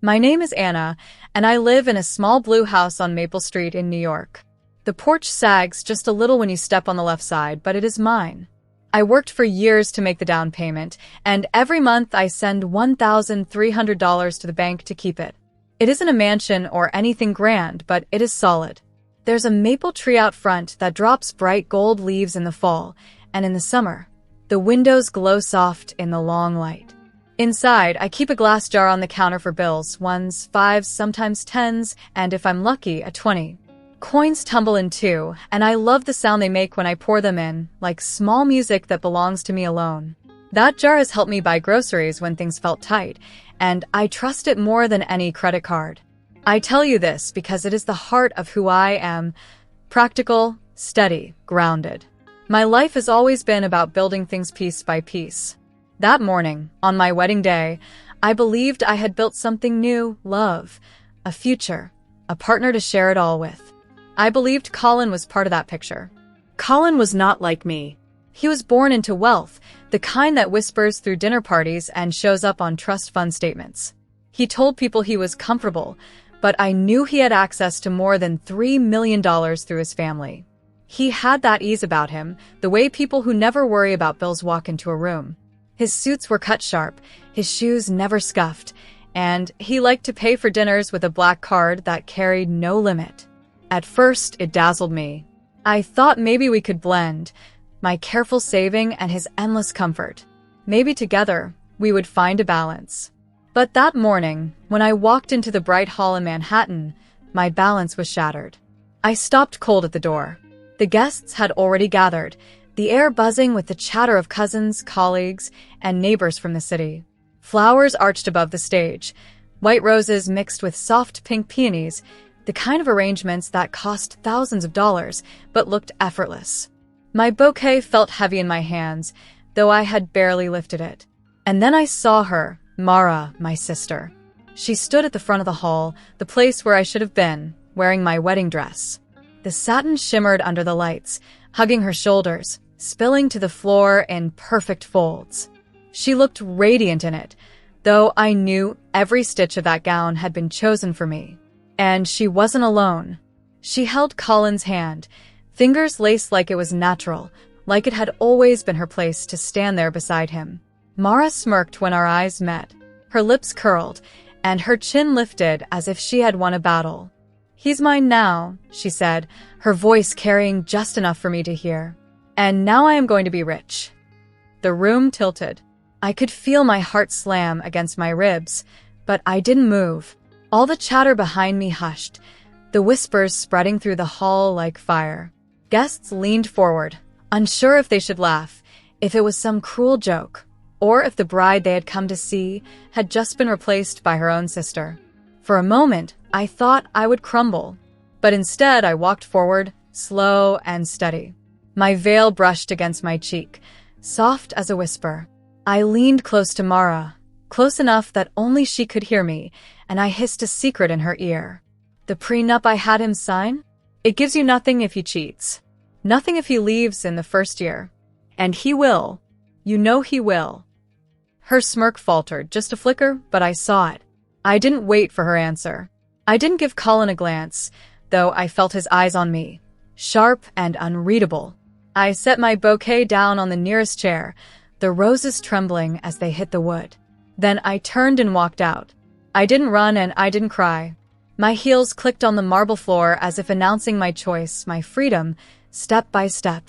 My name is Anna, and I live in a small blue house on Maple Street in New York. The porch sags just a little when you step on the left side, but it is mine. I worked for years to make the down payment, and every month I send $1,300 to the bank to keep it. It isn't a mansion or anything grand, but it is solid. There's a maple tree out front that drops bright gold leaves in the fall, and in the summer, the windows glow soft in the long light. Inside, I keep a glass jar on the counter for bills, ones, fives, sometimes tens, and if I'm lucky, a 20. Coins tumble in too, and I love the sound they make when I pour them in, like small music that belongs to me alone. That jar has helped me buy groceries when things felt tight, and I trust it more than any credit card. I tell you this because it is the heart of who I am: practical, steady, grounded. My life has always been about building things piece by piece. That morning, on my wedding day, I believed I had built something new: love, a future, a partner to share it all with. I believed Colin was part of that picture. Colin was not like me. He was born into wealth, the kind that whispers through dinner parties and shows up on trust fund statements. He told people he was comfortable, but I knew he had access to more than $3 million through his family. He had that ease about him, the way people who never worry about bills walk into a room. His suits were cut sharp, his shoes never scuffed, and he liked to pay for dinners with a black card that carried no limit. At first, it dazzled me. I thought maybe we could blend, my careful saving and his endless comfort. Maybe together, we would find a balance. But that morning, when I walked into the bright hall in Manhattan, my balance was shattered. I stopped cold at the door. The guests had already gathered, the air buzzing with the chatter of cousins, colleagues, and neighbors from the city. Flowers arched above the stage, white roses mixed with soft pink peonies, the kind of arrangements that cost thousands of dollars but looked effortless. My bouquet felt heavy in my hands, though I had barely lifted it. And then I saw her, Mara, my sister. She stood at the front of the hall, the place where I should have been, wearing my wedding dress. The satin shimmered under the lights, hugging her shoulders, spilling to the floor in perfect folds. She looked radiant in it, though I knew every stitch of that gown had been chosen for me. And she wasn't alone. She held Colin's hand, fingers laced like it was natural, like it had always been her place to stand there beside him. Mara smirked when our eyes met. Her lips curled, and her chin lifted as if she had won a battle. "He's mine now," she said, her voice carrying just enough for me to hear. "And now I am going to be rich." The room tilted. I could feel my heart slam against my ribs, but I didn't move. All the chatter behind me hushed, the whispers spreading through the hall like fire. Guests leaned forward, unsure if they should laugh, if it was some cruel joke, or if the bride they had come to see had just been replaced by her own sister. For a moment, I thought I would crumble, but instead I walked forward, slow and steady. My veil brushed against my cheek, soft as a whisper. I leaned close to Mara, close enough that only she could hear me, and I hissed a secret in her ear. "The prenup I had him sign? It gives you nothing if he cheats. Nothing if he leaves in the first year. And he will. You know he will." Her smirk faltered, just a flicker, but I saw it. I didn't wait for her answer. I didn't give Colin a glance, though I felt his eyes on me, sharp and unreadable. I set my bouquet down on the nearest chair, the roses trembling as they hit the wood. Then I turned and walked out. I didn't run and I didn't cry. My heels clicked on the marble floor as if announcing my choice, my freedom, step by step.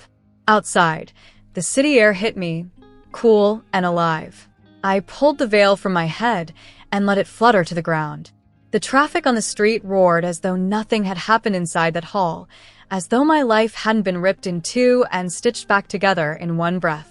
Outside, the city air hit me, cool and alive. I pulled the veil from my head and let it flutter to the ground. The traffic on the street roared as though nothing had happened inside that hall, as though my life hadn't been ripped in two and stitched back together in one breath.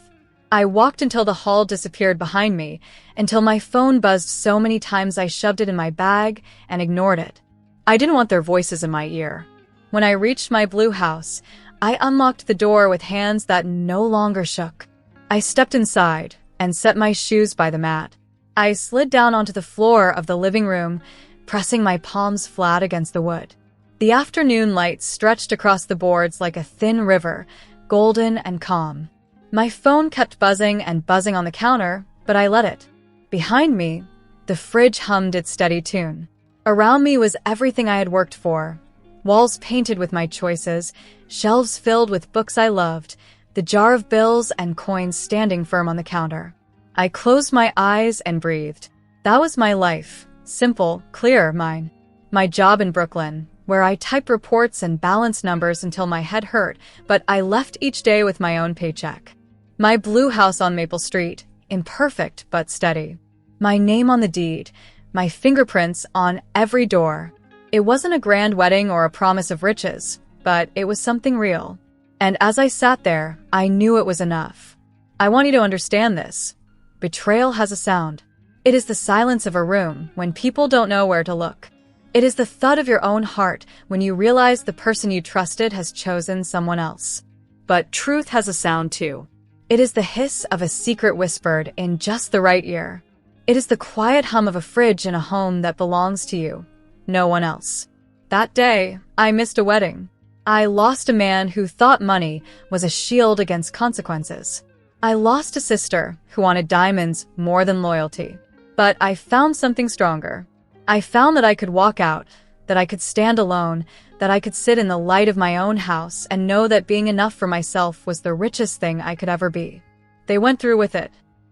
I walked until the hall disappeared behind me, until my phone buzzed so many times I shoved it in my bag and ignored it. I didn't want their voices in my ear. When I reached my blue house, I unlocked the door with hands that no longer shook. I stepped inside and set my shoes by the mat. I slid down onto the floor of the living room, pressing my palms flat against the wood. The afternoon light stretched across the boards like a thin river, golden and calm. My phone kept buzzing and buzzing on the counter, but I let it. Behind me, The fridge hummed its steady tune. Around me was everything I had worked for. Walls painted with my choices, shelves filled with books I loved, the jar of bills and coins standing firm on the counter. I closed my eyes and breathed. That was my life. Simple, clear, mine. My job in Brooklyn, where I typed reports and balanced numbers until my head hurt, but I left each day with my own paycheck. My blue house on Maple Street, imperfect but steady. My name on the deed, my fingerprints on every door. It wasn't a grand wedding or a promise of riches, but it was something real. And as I sat there, I knew it was enough. I want you to understand this. Betrayal has a sound. It is the silence of a room when people don't know where to look. It is the thud of your own heart when you realize the person you trusted has chosen someone else. But truth has a sound too. It is the hiss of a secret whispered in just the right ear. It is the quiet hum of a fridge in a home that belongs to you, no one else. That day, I missed a wedding. I lost a man who thought money was a shield against consequences. I lost a sister who wanted diamonds more than loyalty. But I found something stronger. I found that I could walk out, that I could stand alone, that I could sit in the light of my own house and know that being enough for myself was the richest thing I could ever be. They went through with it.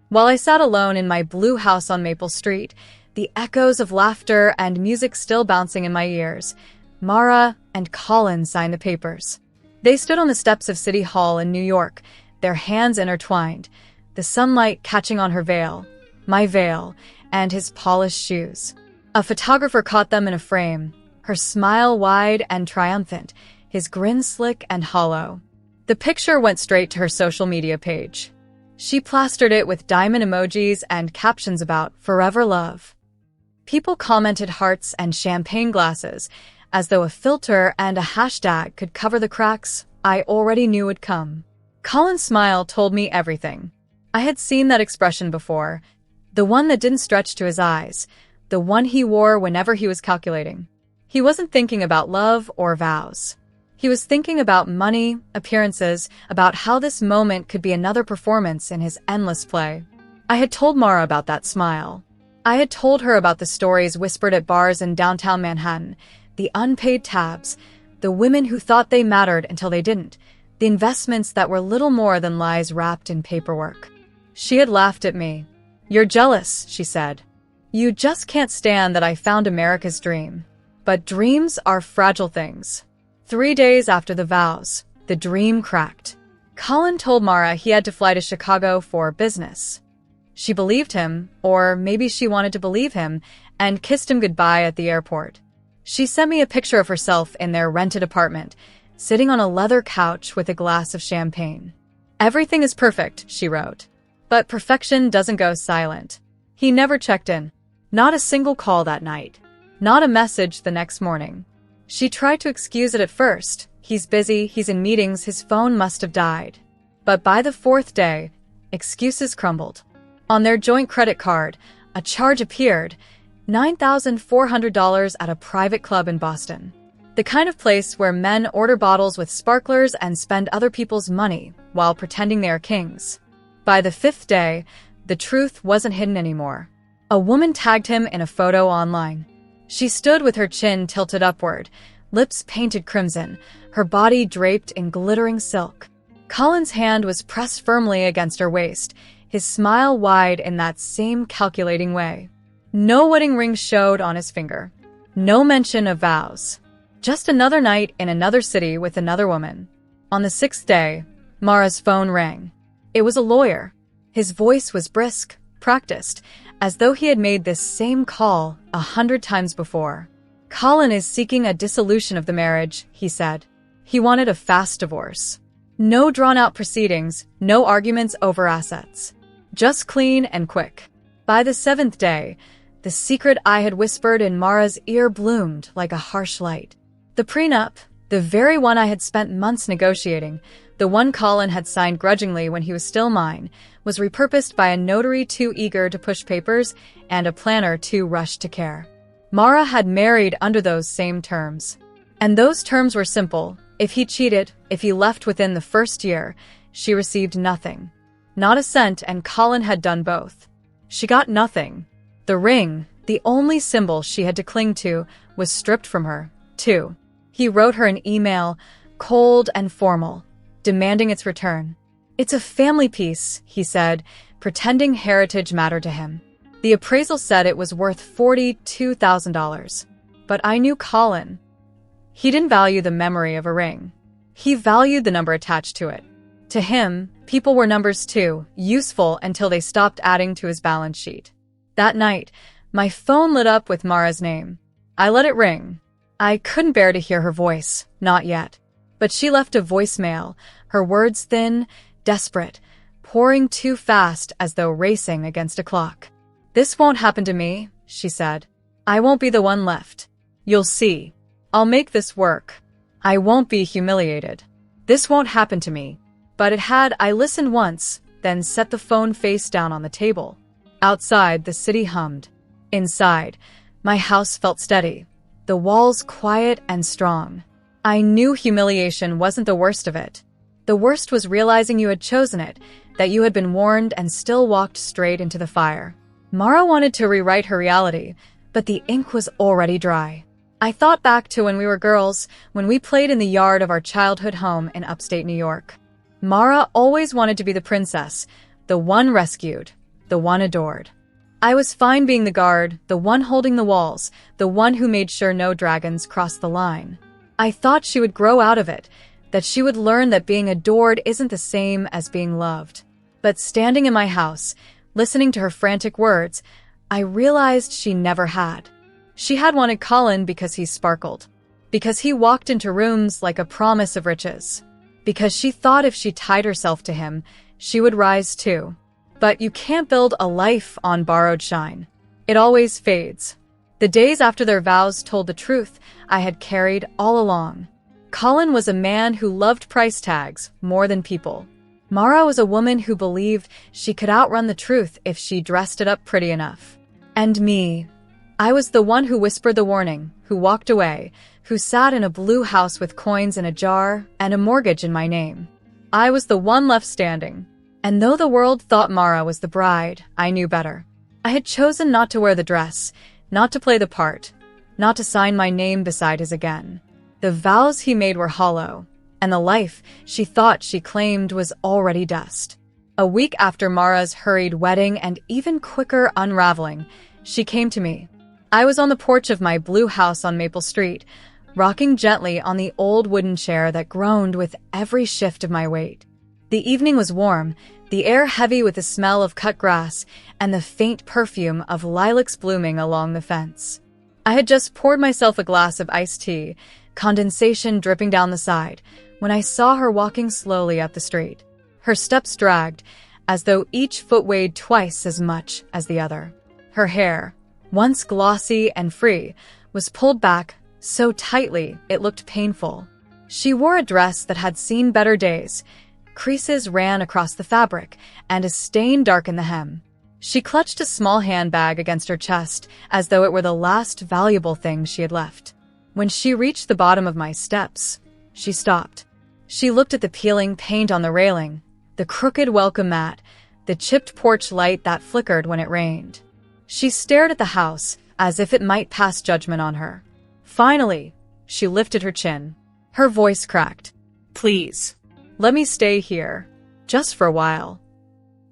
While I sat alone in my blue house on Maple Street, the echoes of laughter and music still bouncing in my ears, Mara and Colin signed the papers. They stood on the steps of City Hall in New York, their hands intertwined, the sunlight catching on her veil, my veil, and his polished shoes. A photographer caught them in a frame, her smile wide and triumphant, his grin slick and hollow. The picture went straight to her social media page. She plastered it with diamond emojis and captions about forever love. People commented hearts and champagne glasses, as though a filter and a hashtag could cover the cracks I already knew would come. Colin's smile told me everything. I had seen that expression before, the one that didn't stretch to his eyes, the one he wore whenever he was calculating. He wasn't thinking about love or vows. He was thinking about money, appearances, about how this moment could be another performance in his endless play. I had told Mara about that smile. I had told her about the stories whispered at bars in downtown Manhattan, the unpaid tabs, the women who thought they mattered until they didn't, the investments that were little more than lies wrapped in paperwork. She had laughed at me. "You're jealous," she said. "You just can't stand that I found America's dream." But dreams are fragile things. 3 days after the vows, the dream cracked. Colin told Mara he had to fly to Chicago for business. She believed him, or maybe she wanted to believe him, and kissed him goodbye at the airport. She sent me a picture of herself in their rented apartment, sitting on a leather couch with a glass of champagne. "Everything is perfect," she wrote. But perfection doesn't go silent. He never checked in. Not a single call that night. Not a message the next morning. She tried to excuse it at first. He's busy, he's in meetings, his phone must have died. But by the 4th day, excuses crumbled. On their joint credit card, a charge appeared, $9,400 at a private club in Boston. The kind of place where men order bottles with sparklers and spend other people's money while pretending they are kings. By the 5th day, the truth wasn't hidden anymore. A woman tagged him in a photo online. She stood with her chin tilted upward, lips painted crimson, her body draped in glittering silk. Colin's hand was pressed firmly against her waist, his smile wide in that same calculating way. No wedding ring showed on his finger. No mention of vows. Just another night in another city with another woman. On the 6th day, Mara's phone rang. It was a lawyer. His voice was brisk, practiced, as though he had made this same call 100 times before. "Colin is seeking a dissolution of the marriage," he said. He wanted a fast divorce. No drawn-out proceedings, no arguments over assets. Just clean and quick. By the 7th day, the secret I had whispered in Mara's ear bloomed like a harsh light. The prenup, the very one I had spent months negotiating, the one Colin had signed grudgingly when he was still mine, was repurposed by a notary too eager to push papers and a planner too rushed to care. Mara had married under those same terms. And those terms were simple. If he cheated, if he left within the first year, she received nothing. Not a cent, and Colin had done both. She got nothing. The ring, the only symbol she had to cling to, was stripped from her, too. He wrote her an email, cold and formal, demanding its return. "It's a family piece," he said, pretending heritage mattered to him. The appraisal said it was worth $42,000. But I knew Colin. He didn't value the memory of a ring. He valued the number attached to it. To him, people were numbers too, useful until they stopped adding to his balance sheet. That night, my phone lit up with Mara's name. I let it ring. I couldn't bear to hear her voice, not yet. But she left a voicemail, her words thin, desperate, pouring too fast as though racing against a clock. "This won't happen to me," she said. "I won't be the one left. You'll see. I'll make this work. I won't be humiliated. This won't happen to me." But it had. I listened once, then set the phone face down on the table. Outside, the city hummed. Inside, my house felt steady, the walls quiet and strong. I knew humiliation wasn't the worst of it. The worst was realizing you had chosen it, that you had been warned and still walked straight into the fire. Mara wanted to rewrite her reality, but the ink was already dry. I thought back to when we were girls, when we played in the yard of our childhood home in upstate New York. Mara always wanted to be the princess, the one rescued, the one adored. I was fine being the guard, the one holding the walls, the one who made sure no dragons crossed the line. I thought she would grow out of it, that she would learn that being adored isn't the same as being loved. But standing in my house, listening to her frantic words, I realized she never had. She had wanted Colin because he sparkled, because he walked into rooms like a promise of riches, because she thought if she tied herself to him, she would rise too. But you can't build a life on borrowed shine. It always fades. The days after their vows told the truth I had carried all along. Colin was a man who loved price tags more than people. Mara was a woman who believed she could outrun the truth if she dressed it up pretty enough. And me, I was the one who whispered the warning, who walked away, who sat in a blue house with coins in a jar and a mortgage in my name. I was the one left standing. And though the world thought Mara was the bride, I knew better. I had chosen not to wear the dress, not to play the part, not to sign my name beside his again. The vows he made were hollow, and the life she thought she claimed was already dust. A week after Mara's hurried wedding and even quicker unraveling, she came to me. I was on the porch of my blue house on Maple Street, rocking gently on the old wooden chair that groaned with every shift of my weight. The evening was warm, the air heavy with the smell of cut grass and the faint perfume of lilacs blooming along the fence. I had just poured myself a glass of iced tea, condensation dripping down the side, when I saw her walking slowly up the street. Her steps dragged, as though each foot weighed twice as much as the other. Her hair, once glossy and free, was pulled back so tightly it looked painful. She wore a dress that had seen better days. Creases ran across the fabric, and a stain darkened the hem. She clutched a small handbag against her chest, as though it were the last valuable thing she had left. When she reached the bottom of my steps, she stopped. She looked at the peeling paint on the railing, the crooked welcome mat, the chipped porch light that flickered when it rained. She stared at the house, as if it might pass judgment on her. Finally, she lifted her chin. Her voice cracked. "Please. Let me stay here, just for a while."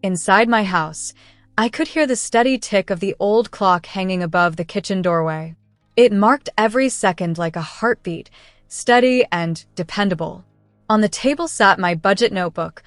Inside my house, I could hear the steady tick of the old clock hanging above the kitchen doorway. It marked every second like a heartbeat, steady and dependable. On the table sat my budget notebook,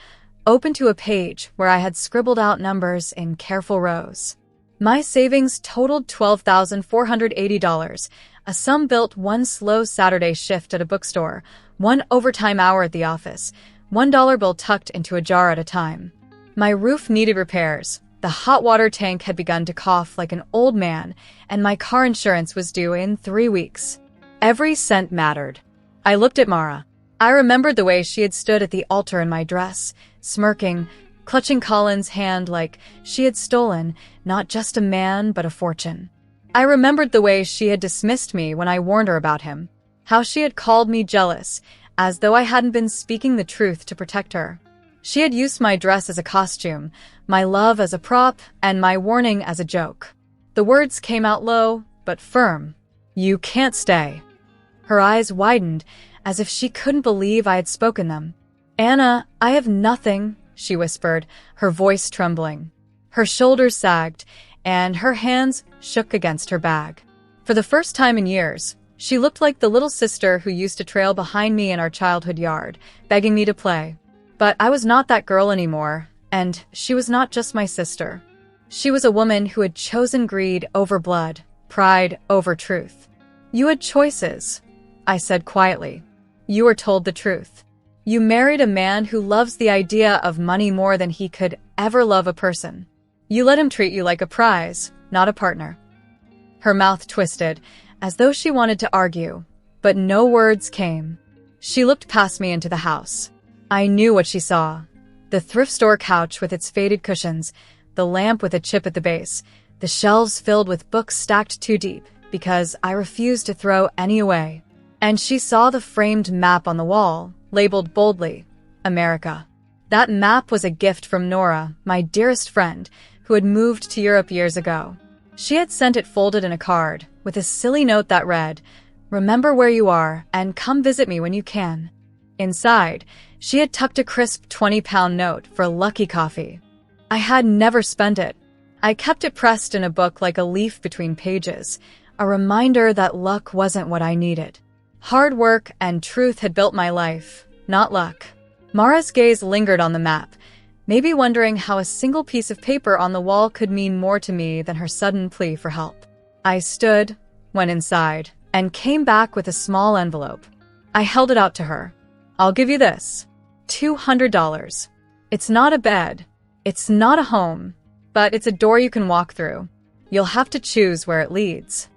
open to a page where I had scribbled out numbers in careful rows. My savings totaled $12,480, a sum built one slow Saturday shift at a bookstore, one overtime hour at the office, $1 bill tucked into a jar at a time. My roof needed repairs, the hot water tank had begun to cough like an old man, and my car insurance was due in 3 weeks. Every cent mattered. I looked at Mara. I remembered the way she had stood at the altar in my dress, smirking, clutching Colin's hand like she had stolen not just a man but a fortune. I remembered the way she had dismissed me when I warned her about him, how she had called me jealous, as though I hadn't been speaking the truth to protect her. She had used my dress as a costume, my love as a prop, and my warning as a joke. The words came out low, but firm. "You can't stay." Her eyes widened, as if she couldn't believe I had spoken them. "Anna, I have nothing," she whispered, her voice trembling. Her shoulders sagged, and her hands shook against her bag. For the first time in years, she looked like the little sister who used to trail behind me in our childhood yard, begging me to play. But I was not that girl anymore, and she was not just my sister. She was a woman who had chosen greed over blood, pride over truth. "You had choices," I said quietly. "You were told the truth. You married a man who loves the idea of money more than he could ever love a person. You let him treat you like a prize, not a partner." Her mouth twisted, as though she wanted to argue, but no words came. She looked past me into the house. I knew what she saw. The thrift store couch with its faded cushions, the lamp with a chip at the base, the shelves filled with books stacked too deep because I refused to throw any away. And she saw the framed map on the wall, labeled boldly, America. That map was a gift from Nora, my dearest friend, who had moved to Europe years ago. She had sent it folded in a card, with a silly note that read, "Remember where you are, and come visit me when you can." Inside, she had tucked a crisp 20-pound note for Lucky Coffee. I had never spent it. I kept it pressed in a book like a leaf between pages, a reminder that luck wasn't what I needed. Hard work and truth had built my life, not luck. Mara's gaze lingered on the map, maybe wondering how a single piece of paper on the wall could mean more to me than her sudden plea for help. I stood, went inside, and came back with a small envelope. I held it out to her. "I'll give you this. $200. It's not a bed. It's not a home. But it's a door you can walk through. You'll have to choose where it leads."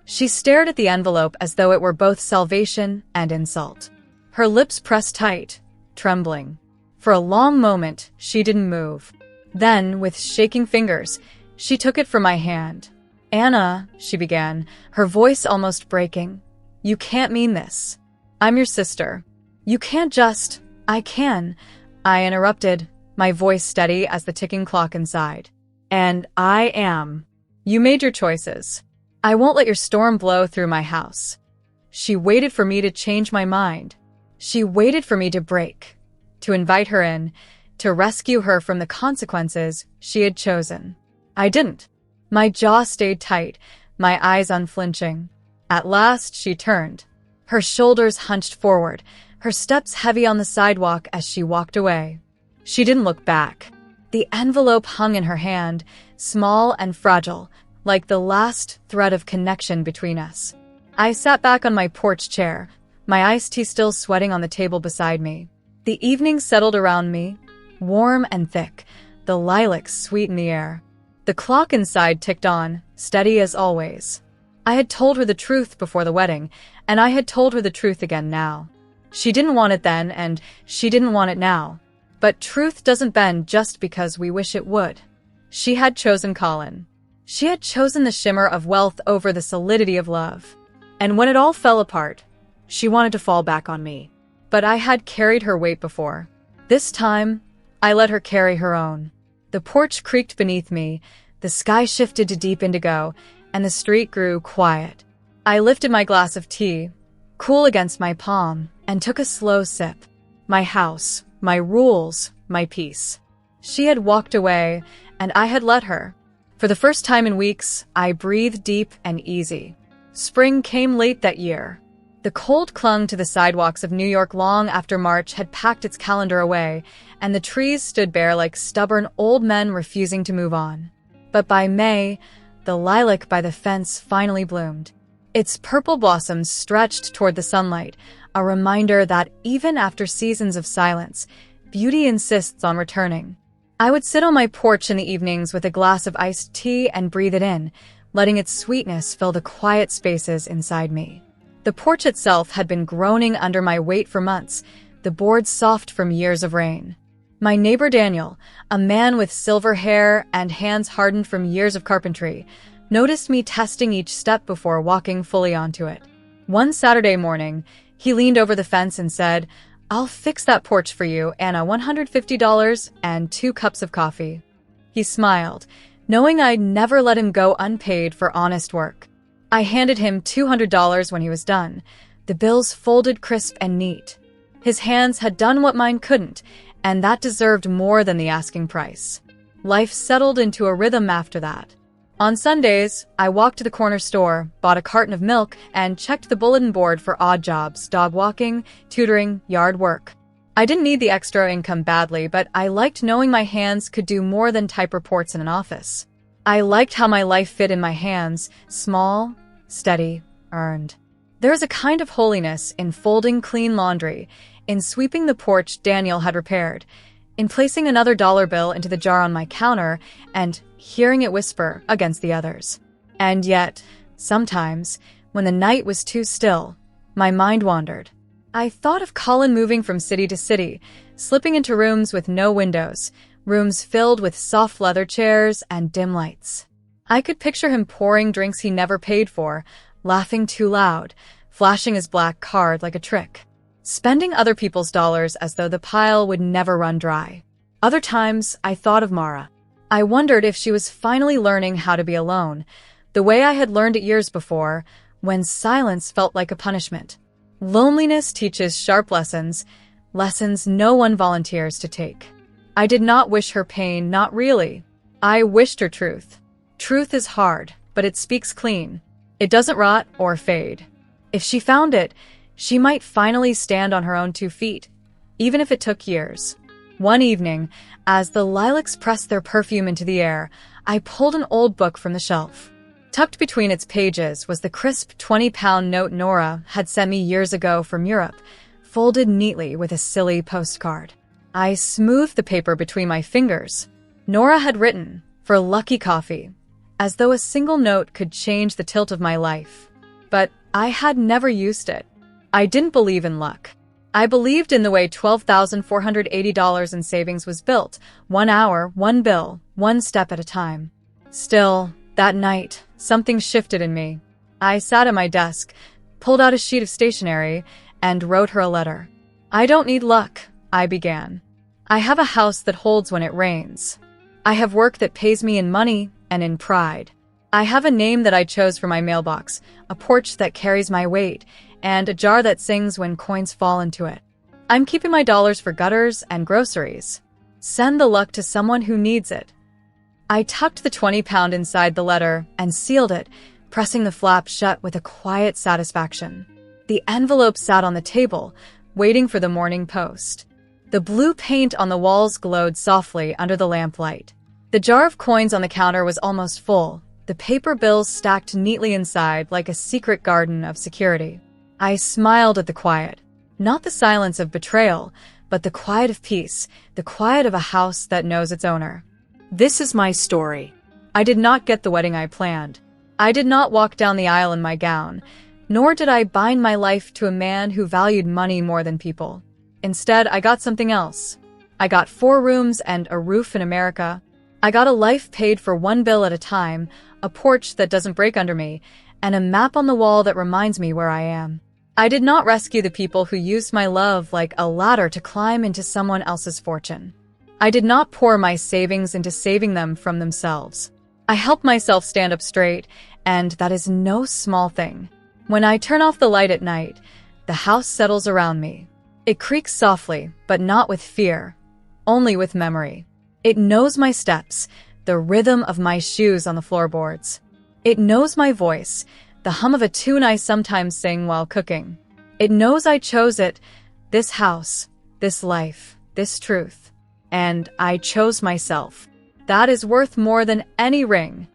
She stared at the envelope as though it were both salvation and insult. Her lips pressed tight, trembling. For a long moment, she didn't move. Then, with shaking fingers, she took it from my hand. "Anna," she began, her voice almost breaking, "you can't mean this. I'm your sister. You can't just—" "I can," I interrupted, my voice steady as the ticking clock inside. "And I am. You made your choices. I won't let your storm blow through my house." She waited for me to change my mind. She waited for me to break, to invite her in, to rescue her from the consequences she had chosen. I didn't. My jaw stayed tight, my eyes unflinching. At last, she turned. Her shoulders hunched forward, her steps heavy on the sidewalk as she walked away. She didn't look back. The envelope hung in her hand, small and fragile, like the last thread of connection between us. I sat back on my porch chair, my iced tea still sweating on the table beside me. The evening settled around me, warm and thick, the lilacs sweet in the air. The clock inside ticked on, steady as always. I had told her the truth before the wedding, and I had told her the truth again now. She didn't want it then, and she didn't want it now. But truth doesn't bend just because we wish it would. She had chosen Colin. She had chosen the shimmer of wealth over the solidity of love. And when it all fell apart, she wanted to fall back on me. But I had carried her weight before. This time, I let her carry her own. The porch creaked beneath me, the sky shifted to deep indigo, and the street grew quiet. I lifted my glass of tea, cool against my palm, and took a slow sip. My house, my rules, my peace. She had walked away, and I had let her. For the first time in weeks, I breathed deep and easy. Spring came late that year. The cold clung to the sidewalks of New York long after March had packed its calendar away, and the trees stood bare like stubborn old men refusing to move on. But by May, the lilac by the fence finally bloomed. Its purple blossoms stretched toward the sunlight, a reminder that even after seasons of silence, beauty insists on returning. I would sit on my porch in the evenings with a glass of iced tea and breathe it in, letting its sweetness fill the quiet spaces inside me. The porch itself had been groaning under my weight for months, the boards soft from years of rain. My neighbor Daniel, a man with silver hair and hands hardened from years of carpentry, noticed me testing each step before walking fully onto it. One Saturday morning, he leaned over the fence and said, "I'll fix that porch for you, Anna, $150 and 2 cups of coffee." He smiled, knowing I'd never let him go unpaid for honest work. I handed him $200 when he was done, the bills folded crisp and neat. His hands had done what mine couldn't, and that deserved more than the asking price. Life settled into a rhythm after that. On Sundays, I walked to the corner store, bought a carton of milk, and checked the bulletin board for odd jobs, dog walking, tutoring, yard work. I didn't need the extra income badly, but I liked knowing my hands could do more than type reports in an office. I liked how my life fit in my hands, small, steady, earned. There is a kind of holiness in folding clean laundry, in sweeping the porch Daniel had repaired, in placing another dollar bill into the jar on my counter and hearing it whisper against the others. And yet, sometimes, when the night was too still, my mind wandered. I thought of Colin moving from city to city, slipping into rooms with no windows, rooms filled with soft leather chairs and dim lights. I could picture him pouring drinks he never paid for, laughing too loud, flashing his black card like a trick, spending other people's dollars as though the pile would never run dry. Other times, I thought of Mara. I wondered if she was finally learning how to be alone, the way I had learned it years before, when silence felt like a punishment. Loneliness teaches sharp lessons, lessons no one volunteers to take. I did not wish her pain, not really. I wished her truth. Truth is hard, but it speaks clean. It doesn't rot or fade. If she found it, she might finally stand on her own 2 feet, even if it took years. One evening, as the lilacs pressed their perfume into the air, I pulled an old book from the shelf. Tucked between its pages was the crisp 20-pound note Nora had sent me years ago from Europe, folded neatly with a silly postcard. I smoothed the paper between my fingers. Nora had written, "For lucky coffee," as though a single note could change the tilt of my life. But I had never used it. I didn't believe in luck. I believed in the way $12,480 in savings was built, 1 hour, 1 bill, 1 step at a time. Still, that night, something shifted in me. I sat at my desk, pulled out a sheet of stationery, and wrote her a letter. "I don't need luck," I began. "I have a house that holds when it rains. I have work that pays me in money and in pride. I have a name that I chose for my mailbox, a porch that carries my weight, and a jar that sings when coins fall into it. I'm keeping my dollars for gutters and groceries. Send the luck to someone who needs it." I tucked the 20-pound inside the letter and sealed it, pressing the flap shut with a quiet satisfaction. The envelope sat on the table, waiting for the morning post. The blue paint on the walls glowed softly under the lamplight. The jar of coins on the counter was almost full, the paper bills stacked neatly inside like a secret garden of security. I smiled at the quiet. Not the silence of betrayal, but the quiet of peace, the quiet of a house that knows its owner. This is my story. I did not get the wedding I planned. I did not walk down the aisle in my gown, nor did I bind my life to a man who valued money more than people. Instead, I got something else. I got 4 rooms and a roof in America. I got a life paid for 1 bill at a time, a porch that doesn't break under me, and a map on the wall that reminds me where I am. I did not rescue the people who used my love like a ladder to climb into someone else's fortune. I did not pour my savings into saving them from themselves. I helped myself stand up straight, and that is no small thing. When I turn off the light at night, the house settles around me. It creaks softly, but not with fear, only with memory. It knows my steps, the rhythm of my shoes on the floorboards. It knows my voice, the hum of a tune I sometimes sing while cooking. It knows I chose it, this house, this life, this truth. And I chose myself. That is worth more than any ring.